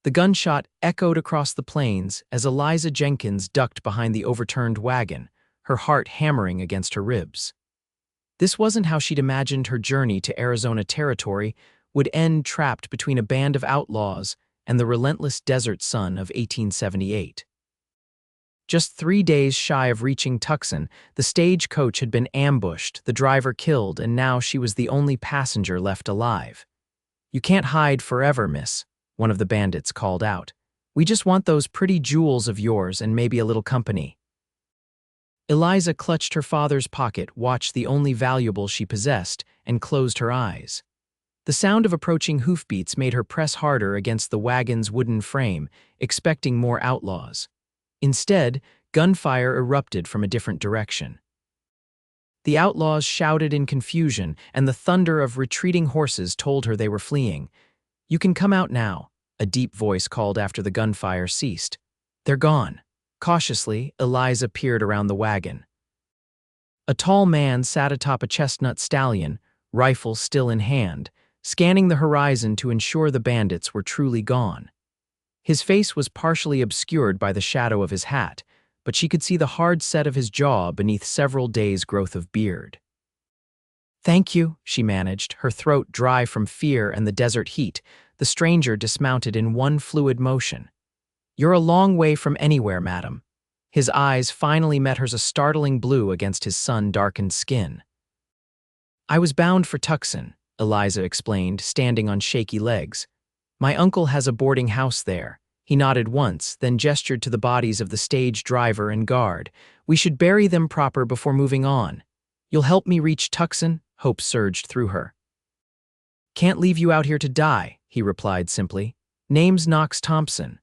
The gunshot echoed across the plains as Eliza Jenkins ducked behind the overturned wagon, her heart hammering against her ribs. This wasn't how she'd imagined her journey to Arizona Territory would end trapped between a band of outlaws and the relentless desert sun of 1878. Just 3 days shy of reaching Tucson, the stagecoach had been ambushed, the driver killed, and now she was the only passenger left alive. "You can't hide forever, miss," one of the bandits called out. "We just want those pretty jewels of yours and maybe a little company." Eliza clutched her father's pocket, watched the only valuable she possessed, and closed her eyes. The sound of approaching hoofbeats made her press harder against the wagon's wooden frame, expecting more outlaws. Instead, gunfire erupted from a different direction. The outlaws shouted in confusion, and the thunder of retreating horses told her they were fleeing. "You can come out now," a deep voice called after the gunfire ceased. "They're gone." Cautiously, Eliza peered around the wagon. A tall man sat atop a chestnut stallion, rifle still in hand, scanning the horizon to ensure the bandits were truly gone. His face was partially obscured by the shadow of his hat, but she could see the hard set of his jaw beneath several days' growth of beard. "Thank you," she managed, her throat dry from fear and the desert heat. The stranger dismounted in one fluid motion. "You're a long way from anywhere, madam." His eyes finally met hers, a startling blue against his sun-darkened skin. "I was bound for Tucson," Eliza explained, standing on shaky legs. "My uncle has a boarding house there." He nodded once, then gestured to the bodies of the stage driver and guard. "We should bury them proper before moving on. You'll help me reach Tucson?" Hope surged through her. "Can't leave you out here to die," he replied simply. "Name's Knox Thompson."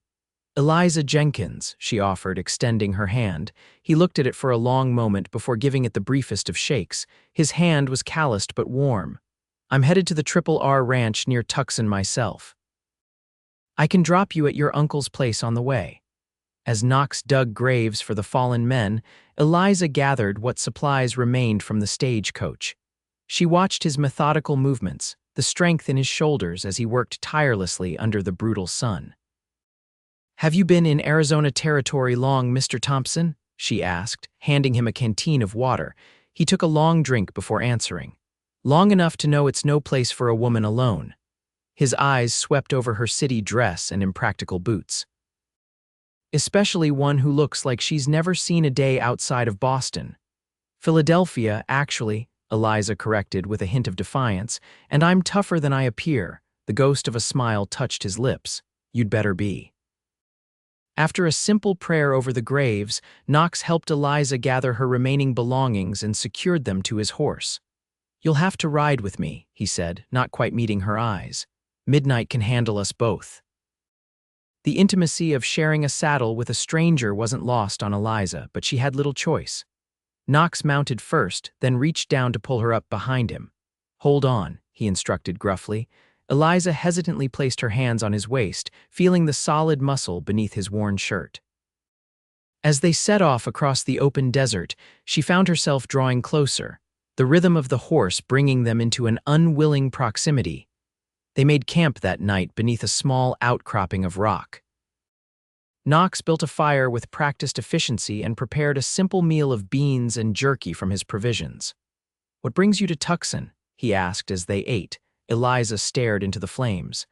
"Eliza Jenkins," she offered, extending her hand. He looked at it for a long moment before giving it the briefest of shakes. His hand was calloused but warm. "I'm headed to the Triple R Ranch near Tucson myself. I can drop you at your uncle's place on the way." As Knox dug graves for the fallen men, Eliza gathered what supplies remained from the stagecoach. She watched his methodical movements, the strength in his shoulders as he worked tirelessly under the brutal sun. "Have you been in Arizona Territory long, Mr. Thompson?" she asked, handing him a canteen of water. He took a long drink before answering. "Long enough to know it's no place for a woman alone." His eyes swept over her city dress and impractical boots. "Especially one who looks like she's never seen a day outside of Boston." "Philadelphia, actually," Eliza corrected with a hint of defiance, "and I'm tougher than I appear." The ghost of a smile touched his lips. "You'd better be." After a simple prayer over the graves, Knox helped Eliza gather her remaining belongings and secured them to his horse. "You'll have to ride with me," he said, not quite meeting her eyes. "Midnight can handle us both." The intimacy of sharing a saddle with a stranger wasn't lost on Eliza, but she had little choice. Knox mounted first, then reached down to pull her up behind him. "Hold on," he instructed gruffly. Eliza hesitantly placed her hands on his waist, feeling the solid muscle beneath his worn shirt. As they set off across the open desert, she found herself drawing closer, the rhythm of the horse bringing them into an unwilling proximity. They made camp that night beneath a small outcropping of rock. Knox built a fire with practiced efficiency and prepared a simple meal of beans and jerky from his provisions. "What brings you to Tucson?" he asked as they ate. Eliza stared into the flames.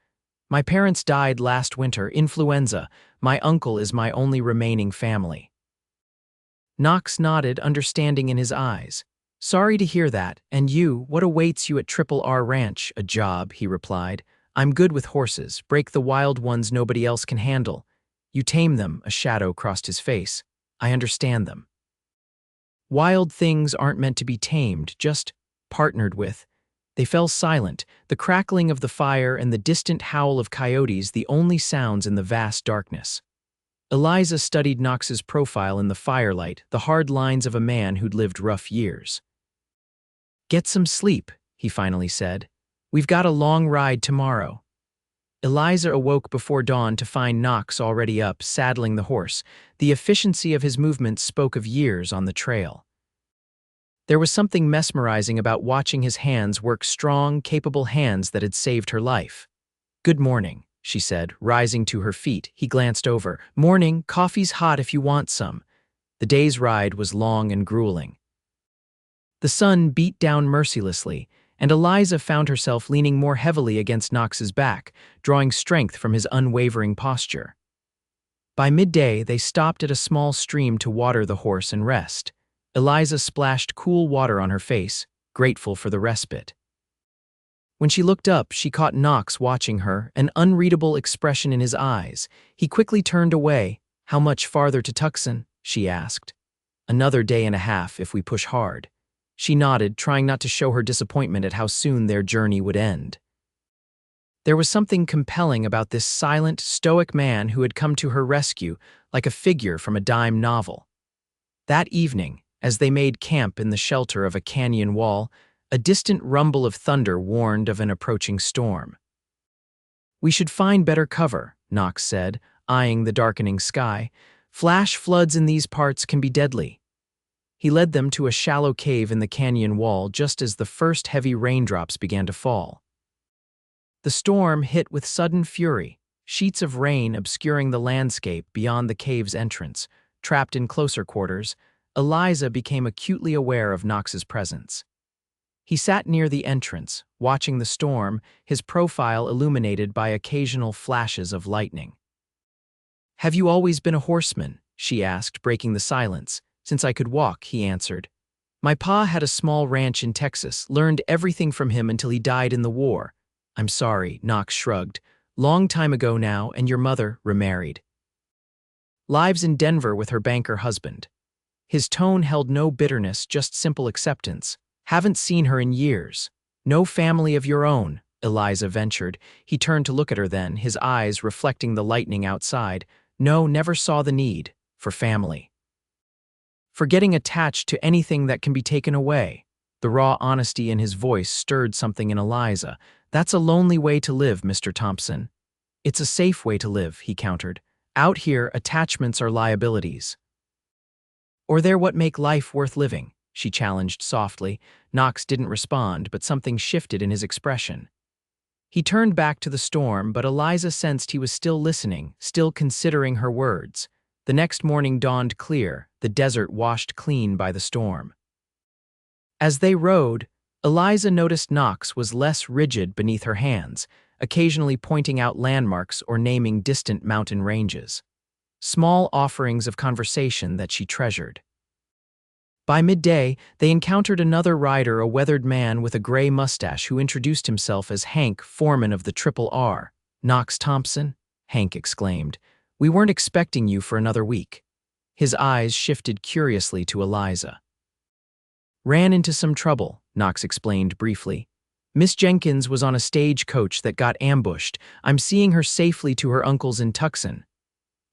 "My parents died last winter, influenza. My uncle is my only remaining family." Knox nodded, understanding in his eyes. "Sorry to hear that. And you, what awaits you at Triple R Ranch?" "A job," he replied. "I'm good with horses. Break the wild ones nobody else can handle. You tame them." A shadow crossed his face. "I understand them. Wild things aren't meant to be tamed, just partnered with." They fell silent, the crackling of the fire and the distant howl of coyotes the only sounds in the vast darkness. Eliza studied Knox's profile in the firelight, the hard lines of a man who'd lived rough years. "Get some sleep," he finally said. "We've got a long ride tomorrow." Eliza awoke before dawn to find Knox already up, saddling the horse. The efficiency of his movements spoke of years on the trail. There was something mesmerizing about watching his hands work, strong, capable hands that had saved her life. "Good morning," she said, rising to her feet. He glanced over. Morning, coffee's hot if you want some. The day's ride was long and grueling. The sun beat down mercilessly, and Eliza found herself leaning more heavily against Knox's back, drawing strength from his unwavering posture. By midday, they stopped at a small stream to water the horse and rest. Eliza splashed cool water on her face, grateful for the respite. When she looked up, she caught Knox watching her, an unreadable expression in his eyes. He quickly turned away. How much farther to Tucson? She asked. Another day and a half if we push hard. She nodded, trying not to show her disappointment at how soon their journey would end. There was something compelling about this silent, stoic man who had come to her rescue, like a figure from a dime novel. That evening, as they made camp in the shelter of a canyon wall, a distant rumble of thunder warned of an approaching storm. We should find better cover, Knox said, eyeing the darkening sky. Flash floods in these parts can be deadly. He led them to a shallow cave in the canyon wall just as the first heavy raindrops began to fall. The storm hit with sudden fury, sheets of rain obscuring the landscape beyond the cave's entrance. Trapped in closer quarters, Eliza became acutely aware of Knox's presence. He sat near the entrance, watching the storm, his profile illuminated by occasional flashes of lightning. "Have you always been a horseman?" she asked, breaking the silence. "Since I could walk," he answered. "My pa had a small ranch in Texas, learned everything from him until he died in the war." "I'm sorry," Knox shrugged. "Long time ago now, and your mother remarried." "Lives in Denver with her banker husband." His tone held no bitterness, just simple acceptance. "Haven't seen her in years." "No family of your own?" Eliza ventured. He turned to look at her then, his eyes reflecting the lightning outside. "No, never saw the need for family. For getting attached to anything that can be taken away." The raw honesty in his voice stirred something in Eliza. "That's a lonely way to live, Mr. Thompson." "It's a safe way to live," he countered. "Out here, attachments are liabilities." "Or they're what make life worth living," she challenged softly. Knox didn't respond, but something shifted in his expression. He turned back to the storm, but Eliza sensed he was still listening, still considering her words. The next morning dawned clear, the desert washed clean by the storm. As they rode, Eliza noticed Knox was less rigid beneath her hands, occasionally pointing out landmarks or naming distant mountain ranges. Small offerings of conversation that she treasured. By midday, they encountered another rider, a weathered man with a gray mustache who introduced himself as Hank, foreman of the Triple R. "Knox Thompson?" Hank exclaimed. "We weren't expecting you for another week." His eyes shifted curiously to Eliza. "Ran into some trouble," Knox explained briefly. "Miss Jenkins was on a stagecoach that got ambushed. I'm seeing her safely to her uncle's in Tucson."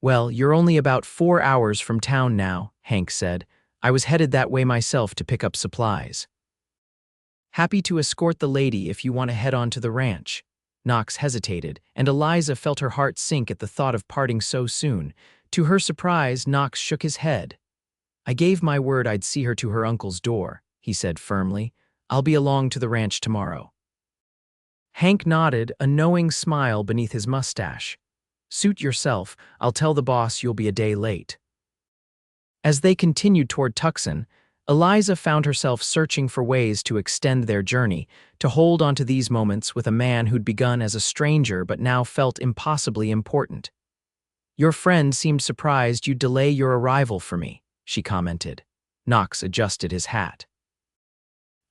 "Well, you're only about 4 hours from town now," Hank said. "I was headed that way myself to pick up supplies." "Happy to escort the lady if you want to head on to the ranch." Knox hesitated, and Eliza felt her heart sink at the thought of parting so soon. To her surprise, Knox shook his head. "I gave my word I'd see her to her uncle's door," he said firmly. "I'll be along to the ranch tomorrow." Hank nodded, a knowing smile beneath his mustache. "Suit yourself. I'll tell the boss you'll be a day late." As they continued toward Tucson, Eliza found herself searching for ways to extend their journey, to hold onto these moments with a man who'd begun as a stranger but now felt impossibly important. "Your friend seemed surprised you'd delay your arrival for me," she commented. Knox adjusted his hat.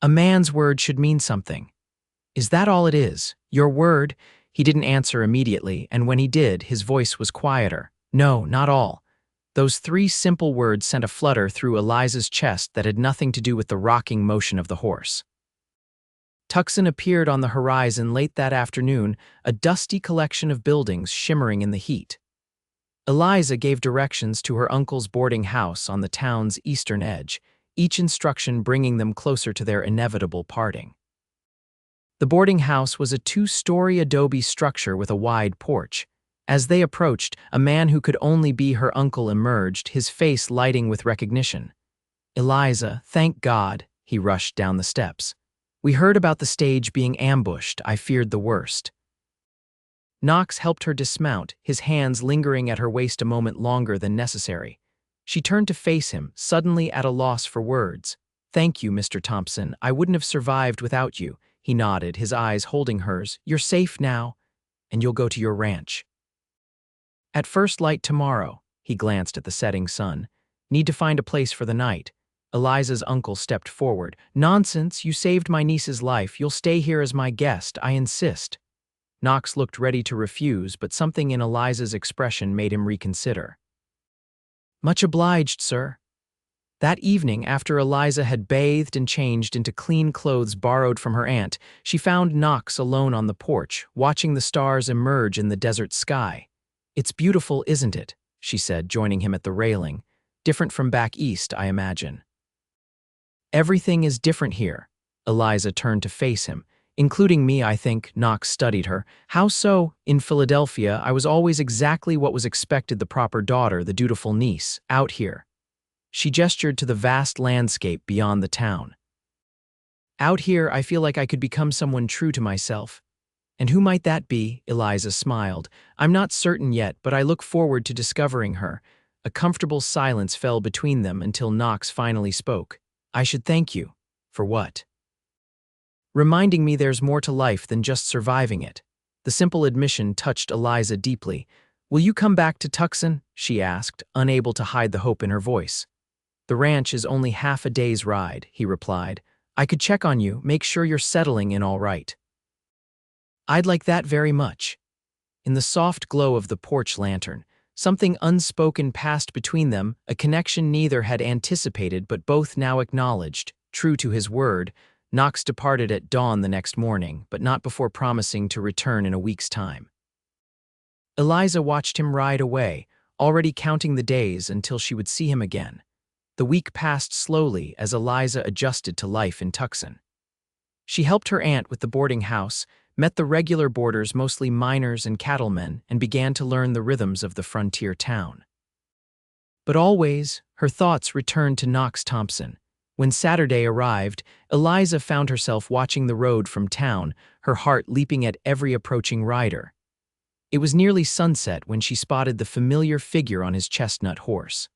"A man's word should mean something." "Is that all it is? Your word?" He didn't answer immediately, and when he did, his voice was quieter. "No, not all." Those 3 simple words sent a flutter through Eliza's chest that had nothing to do with the rocking motion of the horse. Tucson appeared on the horizon late that afternoon, a dusty collection of buildings shimmering in the heat. Eliza gave directions to her uncle's boarding house on the town's eastern edge, each instruction bringing them closer to their inevitable parting. The boarding house was a 2-story adobe structure with a wide porch. As they approached, a man who could only be her uncle emerged, his face lighting with recognition. "Eliza, thank God," he rushed down the steps. "We heard about the stage being ambushed. I feared the worst." Knox helped her dismount, his hands lingering at her waist a moment longer than necessary. She turned to face him, suddenly at a loss for words. "Thank you, Mr. Thompson. I wouldn't have survived without you." He nodded, his eyes holding hers. "You're safe now, and you'll go to your ranch." "At first light tomorrow." He glanced at the setting sun. "Need to find a place for the night." Eliza's uncle stepped forward. "Nonsense, you saved my niece's life. You'll stay here as my guest, I insist." Knox looked ready to refuse, but something in Eliza's expression made him reconsider. "Much obliged, sir." That evening, after Eliza had bathed and changed into clean clothes borrowed from her aunt, she found Knox alone on the porch, watching the stars emerge in the desert sky. "It's beautiful, isn't it?" she said, joining him at the railing. "Different from back east, I imagine." "Everything is different here." Eliza turned to face him. "Including me, I think." Knox studied her. "How so?" "In Philadelphia, I was always exactly what was expected, the proper daughter, the dutiful niece. Out here." She gestured to the vast landscape beyond the town. "Out here, I feel like I could become someone true to myself." "And who might that be?" Eliza smiled. "I'm not certain yet, but I look forward to discovering her." A comfortable silence fell between them until Knox finally spoke. "I should thank you." "For what?" "Reminding me there's more to life than just surviving it." The simple admission touched Eliza deeply. "Will you come back to Tucson?" she asked, unable to hide the hope in her voice. "The ranch is only half a day's ride," he replied. "I could check on you, make sure you're settling in all right." "I'd like that very much." In the soft glow of the porch lantern, something unspoken passed between them, a connection neither had anticipated but both now acknowledged. True to his word, Knox departed at dawn the next morning, but not before promising to return in a week's time. Eliza watched him ride away, already counting the days until she would see him again. The week passed slowly as Eliza adjusted to life in Tucson. She helped her aunt with the boarding house, met the regular boarders, mostly miners and cattlemen, and began to learn the rhythms of the frontier town. But always, her thoughts returned to Knox Thompson. When Saturday arrived, Eliza found herself watching the road from town, her heart leaping at every approaching rider. It was nearly sunset when she spotted the familiar figure on his chestnut horse.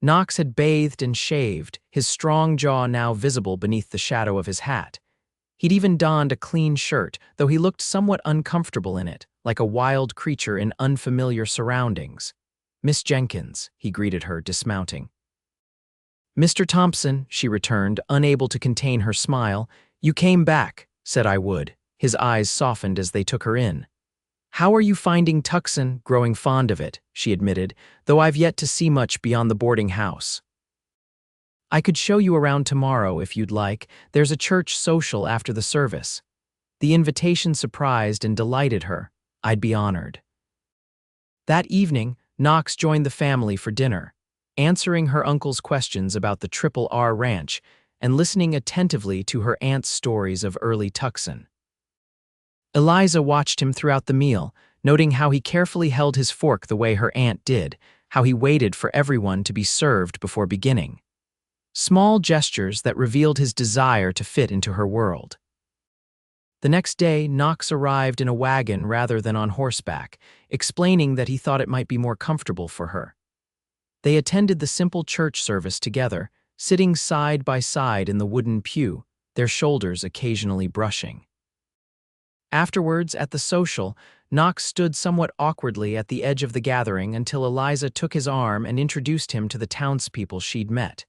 Knox had bathed and shaved, his strong jaw now visible beneath the shadow of his hat. He'd even donned a clean shirt, though he looked somewhat uncomfortable in it, like a wild creature in unfamiliar surroundings. "Miss Jenkins," he greeted her, dismounting. "Mr. Thompson," she returned, unable to contain her smile. "You came back," said I would. His eyes softened as they took her in. "How are you finding Tucson?" "Growing fond of it," she admitted, "though I've yet to see much beyond the boarding house." "I could show you around tomorrow if you'd like. There's a church social after the service." The invitation surprised and delighted her. I'd be honored. That evening, Knox joined the family for dinner, answering her uncle's questions about the Triple R Ranch and listening attentively to her aunt's stories of early Tucson. Eliza watched him throughout the meal, noting how he carefully held his fork the way her aunt did, how he waited for everyone to be served before beginning. Small gestures that revealed his desire to fit into her world. The next day, Knox arrived in a wagon rather than on horseback, explaining that he thought it might be more comfortable for her. They attended the simple church service together, sitting side by side in the wooden pew, their shoulders occasionally brushing. Afterwards, at the social, Knox stood somewhat awkwardly at the edge of the gathering until Eliza took his arm and introduced him to the townspeople she'd met.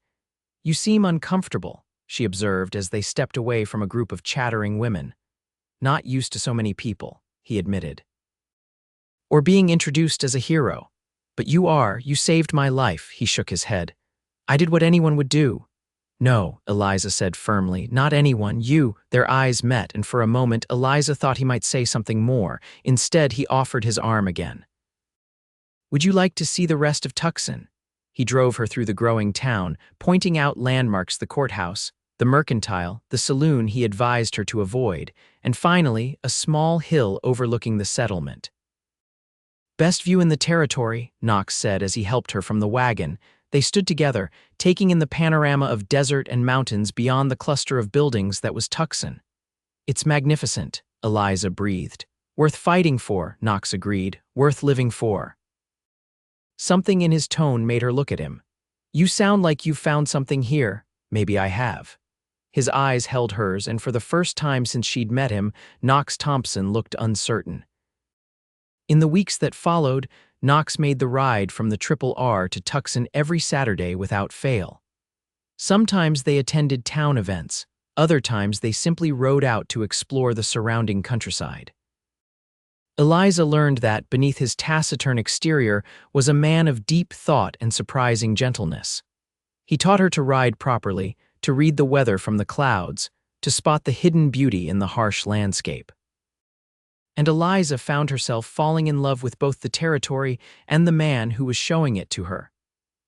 "You seem uncomfortable," she observed as they stepped away from a group of chattering women. "Not used to so many people," he admitted. "Or being introduced as a hero. But you are, you saved my life," he shook his head. "I did what anyone would do." "No," Eliza said firmly, "not anyone, you." Their eyes met, and for a moment Eliza thought he might say something more. Instead, he offered his arm again. "Would you like to see the rest of Tucson?" He drove her through the growing town, pointing out landmarks: the courthouse, the mercantile, the saloon he advised her to avoid, and finally, a small hill overlooking the settlement. "Best view in the territory," Knox said as he helped her from the wagon. They stood together, taking in the panorama of desert and mountains beyond the cluster of buildings that was Tucson. "It's magnificent," Eliza breathed. Worth fighting for, Knox agreed. Worth living for. Something in his tone made her look at him. You sound like you've found something here. Maybe I have. His eyes held hers, and for the first time since she'd met him, Knox Thompson looked uncertain. In the weeks that followed, Knox made the ride from the Triple R to Tucson every Saturday without fail. Sometimes they attended town events, other times they simply rode out to explore the surrounding countryside. Eliza learned that, beneath his taciturn exterior, was a man of deep thought and surprising gentleness. He taught her to ride properly, to read the weather from the clouds, to spot the hidden beauty in the harsh landscape. And Eliza found herself falling in love with both the territory and the man who was showing it to her.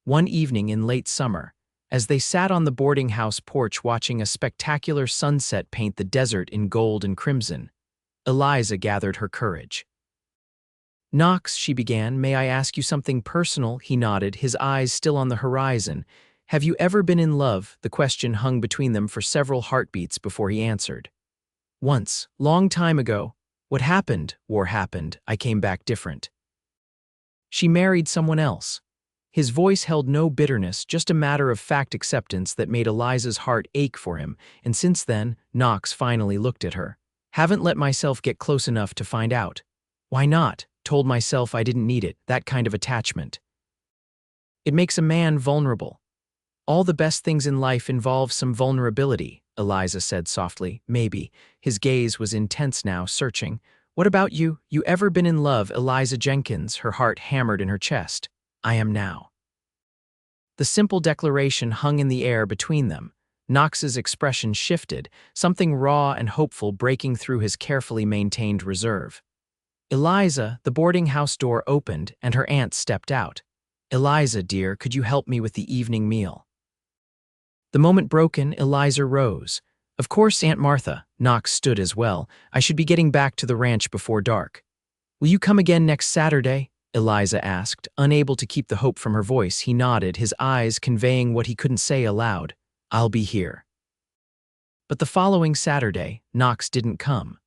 One evening in late summer, as they sat on the boarding house porch watching a spectacular sunset paint the desert in gold and crimson, Eliza gathered her courage. Knox, she began, may I ask you something personal? He nodded, his eyes still on the horizon. Have you ever been in love? The question hung between them for several heartbeats before he answered. Once, long time ago. What happened? War happened. I came back different. She married someone else. His voice held no bitterness, just a matter-of-fact acceptance that made Eliza's heart ache for him, and since then, Knox finally looked at her. Haven't let myself get close enough to find out. Why not? Told myself I didn't need it, that kind of attachment. It makes a man vulnerable. All the best things in life involve some vulnerability, Eliza said softly. Maybe. His gaze was intense now, searching. What about you? You ever been in love? Eliza Jenkins, her heart hammered in her chest. I am now. The simple declaration hung in the air between them. Knox's expression shifted, something raw and hopeful breaking through his carefully maintained reserve. Eliza, the boarding house door opened, and her aunt stepped out. Eliza, dear, could you help me with the evening meal? The moment broken, Eliza rose. Of course, Aunt Martha. Knox stood as well. I should be getting back to the ranch before dark. Will you come again next Saturday? Eliza asked, unable to keep the hope from her voice. He nodded, his eyes conveying what he couldn't say aloud. I'll be here. But the following Saturday, Knox didn't come.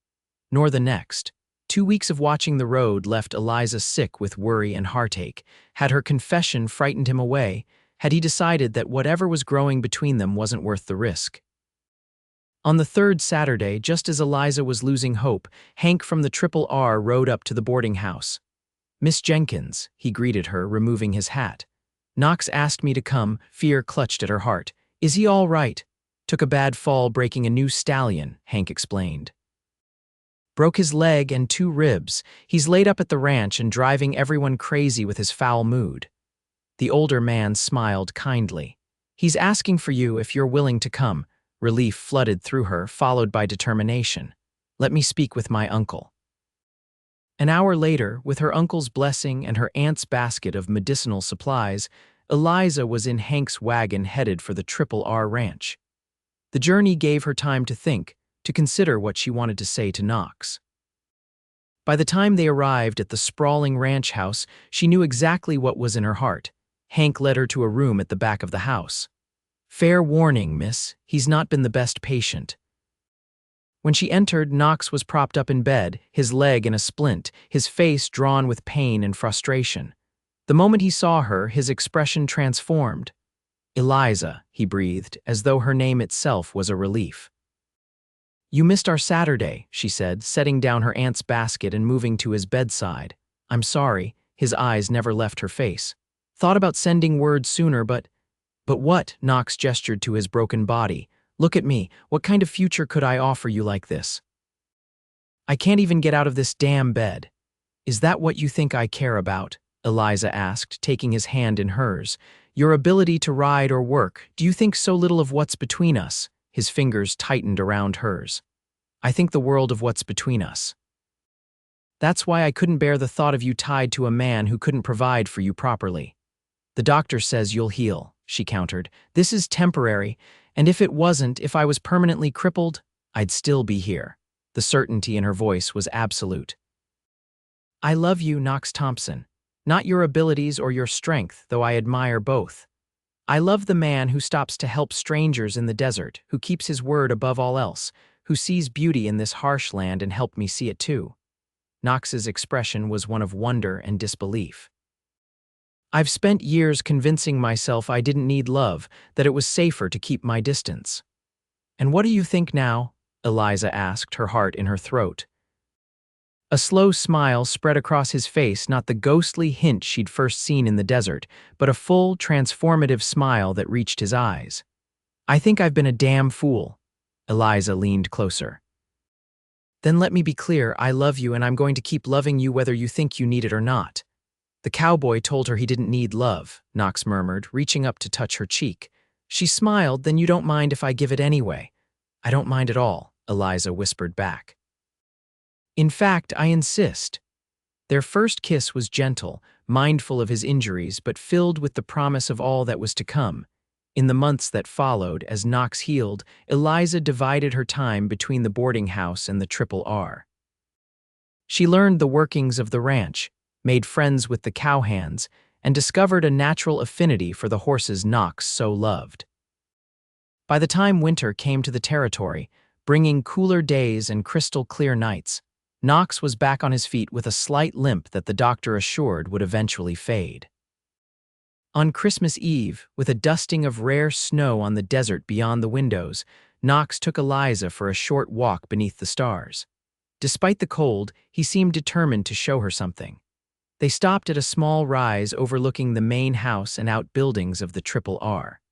Nor the next. 2 weeks of watching the road left Eliza sick with worry and heartache. Had her confession frightened him away? Had he decided that whatever was growing between them wasn't worth the risk? On the third Saturday, just as Eliza was losing hope, Hank from the Triple R rode up to the boarding house. Miss Jenkins, he greeted her, removing his hat. Knox asked me to come, fear clutched at her heart. Is he all right? Took a bad fall breaking a new stallion, Hank explained. Broke his leg and 2 ribs. He's laid up at the ranch and driving everyone crazy with his foul mood. The older man smiled kindly. He's asking for you if you're willing to come. Relief flooded through her, followed by determination. Let me speak with my uncle. An hour later, with her uncle's blessing and her aunt's basket of medicinal supplies, Eliza was in Hank's wagon headed for the Triple R ranch. The journey gave her time to think, to consider what she wanted to say to Knox. By the time they arrived at the sprawling ranch house, she knew exactly what was in her heart. Hank led her to a room at the back of the house. Fair warning, miss, he's not been the best patient. When she entered, Knox was propped up in bed, his leg in a splint, his face drawn with pain and frustration. The moment he saw her, his expression transformed. Eliza, he breathed, as though her name itself was a relief. You missed our Saturday, she said, setting down her aunt's basket and moving to his bedside. I'm sorry, his eyes never left her face. Thought about sending word sooner, but what? Knox gestured to his broken body. Look at me, what kind of future could I offer you like this? I can't even get out of this damn bed. Is that what you think I care about? Eliza asked, taking his hand in hers. Your ability to ride or work, do you think so little of what's between us? His fingers tightened around hers. I think the world of what's between us. That's why I couldn't bear the thought of you tied to a man who couldn't provide for you properly. The doctor says you'll heal, she countered. This is temporary, and if it wasn't, if I was permanently crippled, I'd still be here. The certainty in her voice was absolute. I love you, Knox Thompson. Not your abilities or your strength, though I admire both. I love the man who stops to help strangers in the desert, who keeps his word above all else, who sees beauty in this harsh land and helped me see it too. Knox's expression was one of wonder and disbelief. "I've spent years convincing myself I didn't need love, that it was safer to keep my distance." "And what do you think now?" Eliza asked, her heart in her throat. A slow smile spread across his face, not the ghostly hint she'd first seen in the desert, but a full, transformative smile that reached his eyes. "I think I've been a damn fool." Eliza leaned closer. "Then let me be clear, I love you and I'm going to keep loving you whether you think you need it or not." The cowboy told her he didn't need love, Knox murmured, reaching up to touch her cheek. She smiled. "Then you don't mind if I give it anyway?" "I don't mind at all," Eliza whispered back. "In fact, I insist." Their first kiss was gentle, mindful of his injuries, but filled with the promise of all that was to come. In the months that followed, as Knox healed, Eliza divided her time between the boarding house and the Triple R. She learned the workings of the ranch, made friends with the cowhands, and discovered a natural affinity for the horses Knox so loved. By the time winter came to the territory, bringing cooler days and crystal-clear nights, Knox was back on his feet with a slight limp that the doctor assured would eventually fade. On Christmas Eve, with a dusting of rare snow on the desert beyond the windows, Knox took Eliza for a short walk beneath the stars. Despite the cold, he seemed determined to show her something. They stopped at a small rise overlooking the main house and outbuildings of the Triple R.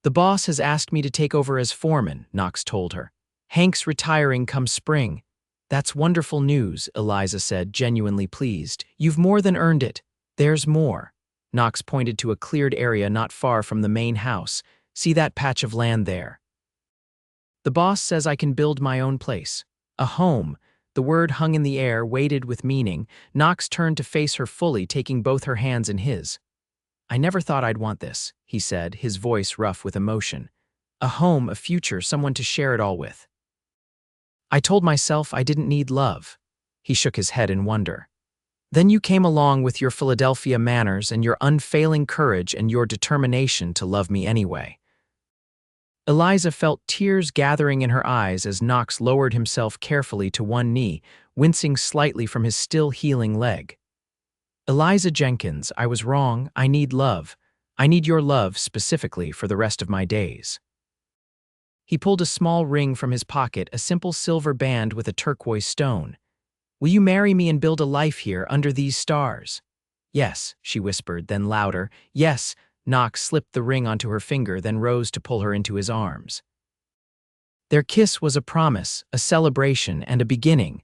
"The boss has asked me to take over as foreman," Knox told her. "Hank's retiring come spring." "That's wonderful news," Eliza said, genuinely pleased. "You've more than earned it. There's more." Knox pointed to a cleared area not far from the main house. "See that patch of land there? The boss says I can build my own place. A home." The word hung in the air, weighted with meaning. Knox turned to face her fully, taking both her hands in his. "I never thought I'd want this," he said, his voice rough with emotion. "A home, a future, someone to share it all with. I told myself I didn't need love." He shook his head in wonder. "Then you came along with your Philadelphia manners and your unfailing courage and your determination to love me anyway." Eliza felt tears gathering in her eyes as Knox lowered himself carefully to one knee, wincing slightly from his still healing leg. "Eliza Jenkins, I was wrong. I need love. I need your love specifically for the rest of my days." He pulled a small ring from his pocket, a simple silver band with a turquoise stone. "Will you marry me and build a life here under these stars?" "Yes," she whispered, then louder, "Yes." Knox slipped the ring onto her finger, then rose to pull her into his arms. Their kiss was a promise, a celebration, and a beginning.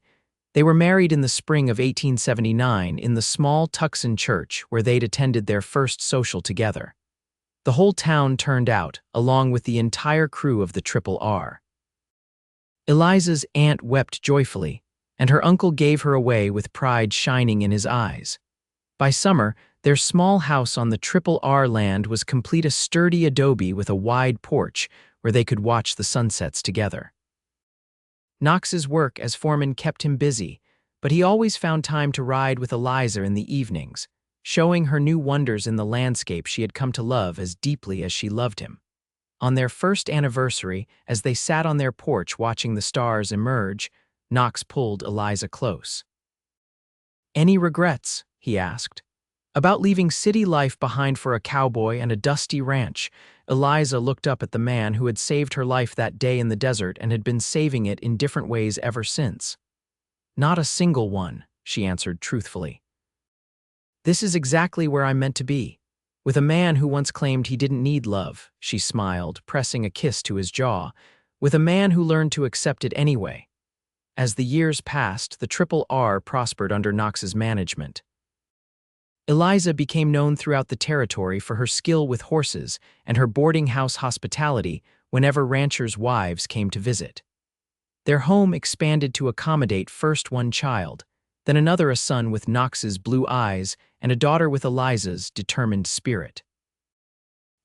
They were married in the spring of 1879 in the small Tucson church where they'd attended their first social together. The whole town turned out, along with the entire crew of the Triple R. Eliza's aunt wept joyfully, and her uncle gave her away with pride shining in his eyes. By summer, their small house on the Triple R land was complete, a sturdy adobe with a wide porch where they could watch the sunsets together. Knox's work as foreman kept him busy, but he always found time to ride with Eliza in the evenings, showing her new wonders in the landscape she had come to love as deeply as she loved him. On their first anniversary, as they sat on their porch watching the stars emerge, Knox pulled Eliza close. "Any regrets?" he asked. "About leaving city life behind for a cowboy and a dusty ranch?" Eliza looked up at the man who had saved her life that day in the desert and had been saving it in different ways ever since. "Not a single one," she answered truthfully. "This is exactly where I'm meant to be. With a man who once claimed he didn't need love," she smiled, pressing a kiss to his jaw. "With a man who learned to accept it anyway." As the years passed, the Triple R prospered under Knox's management. Eliza became known throughout the territory for her skill with horses and her boarding house hospitality whenever ranchers' wives came to visit. Their home expanded to accommodate first one child, then another, a son with Knox's blue eyes and a daughter with Eliza's determined spirit.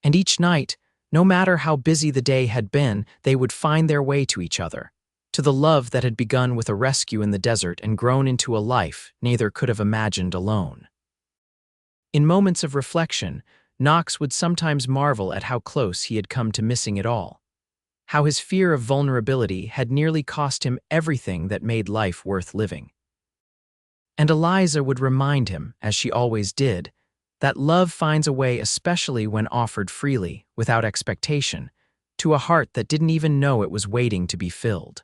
And each night, no matter how busy the day had been, they would find their way to each other, to the love that had begun with a rescue in the desert and grown into a life neither could have imagined alone. In moments of reflection, Knox would sometimes marvel at how close he had come to missing it all, how his fear of vulnerability had nearly cost him everything that made life worth living. And Eliza would remind him, as she always did, that love finds a way, especially when offered freely, without expectation, to a heart that didn't even know it was waiting to be filled.